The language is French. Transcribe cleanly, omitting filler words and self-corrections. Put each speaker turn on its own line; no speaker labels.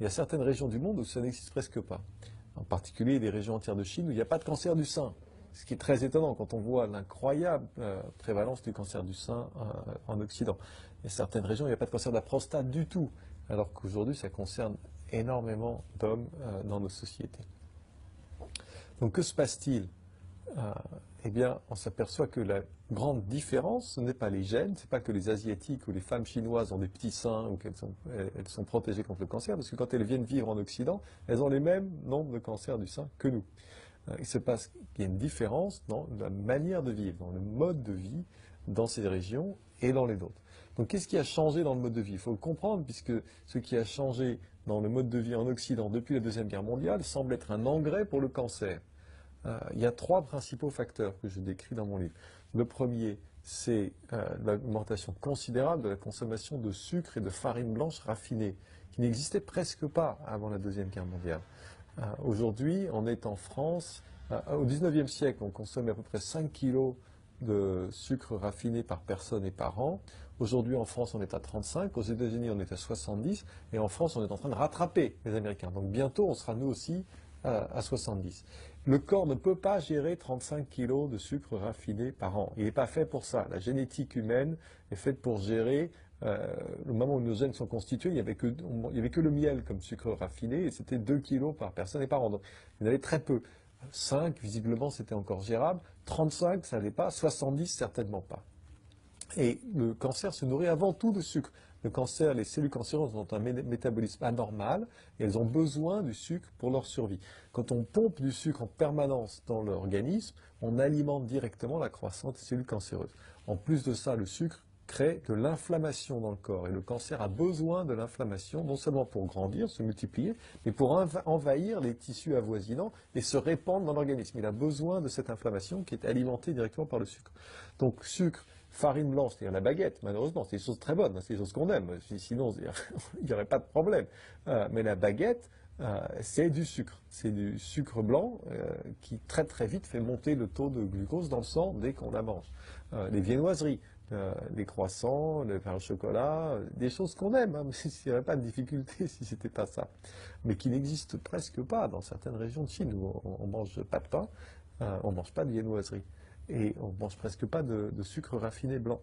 Il y a certaines régions du monde où ça n'existe presque pas. En particulier des régions entières de Chine où il n'y a pas de cancer du sein. Ce qui est très étonnant quand on voit l'incroyable prévalence du cancer du sein en Occident. Il y a certaines régions où il n'y a pas de cancer de la prostate du tout, alors qu'aujourd'hui ça concerne énormément d'hommes dans nos sociétés. Donc que se passe-t-il? Eh bien, on s'aperçoit que la grande différence, ce n'est pas les gènes, ce n'est pas que les Asiatiques ou les femmes chinoises ont des petits seins ou qu'elles sont protégées contre le cancer, parce que quand elles viennent vivre en Occident, elles ont les mêmes nombres de cancers du sein que nous. Il se passe qu'il y a une différence dans la manière de vivre, dans le mode de vie dans ces régions et dans les autres. Donc qu'est-ce qui a changé dans le mode de vie? Il faut le comprendre, puisque ce qui a changé dans le mode de vie en Occident depuis la Deuxième Guerre mondiale semble être un engrais pour le cancer. Il y a trois principaux facteurs que je décris dans mon livre. Le premier, c'est l'augmentation considérable de la consommation de sucre et de farine blanche raffinée, qui n'existait presque pas avant la Deuxième Guerre mondiale. Aujourd'hui, on est en France, au XIXe siècle, on consomme à peu près 5 kilos de sucre raffiné par personne et par an. Aujourd'hui, en France, on est à 35, aux États-Unis, on est à 70, et en France, on est en train de rattraper les Américains. Donc bientôt, on sera nous aussi à 70. Le corps ne peut pas gérer 35 kilos de sucre raffiné par an. Il n'est pas fait pour ça. La génétique humaine est faite pour gérer. Le moment où nos gènes sont constitués, il n'y avait que le miel comme sucre raffiné, et c'était 2 kilos par personne et par an. Donc, il y en avait très peu. 5, visiblement, c'était encore gérable. 35, ça n'allait pas. 70, certainement pas. Et le cancer se nourrit avant tout de sucre. Le cancer, les cellules cancéreuses ont un métabolisme anormal et elles ont besoin du sucre pour leur survie. Quand on pompe du sucre en permanence dans l'organisme, on alimente directement la croissance des cellules cancéreuses. En plus de ça, le sucre crée de l'inflammation dans le corps. Et le cancer a besoin de l'inflammation, non seulement pour grandir, se multiplier, mais pour envahir les tissus avoisinants et se répandre dans l'organisme. Il a besoin de cette inflammation qui est alimentée directement par le sucre. Donc sucre, farine blanche, c'est-à-dire la baguette, malheureusement, c'est des choses très bonnes, c'est des choses qu'on aime, sinon il n'y aurait pas de problème. Mais la baguette, c'est du sucre blanc qui très très vite fait monter le taux de glucose dans le sang dès qu'on la mange. Les viennoiseries, les croissants, le pain au chocolat, des choses qu'on aime, hein, mais il n'y aurait pas de difficulté si c'était pas ça. Mais qui n'existent presque pas dans certaines régions de Chine où on mange pas de pain, on mange pas de viennoiserie. Et on ne mange presque pas de sucre raffiné blanc.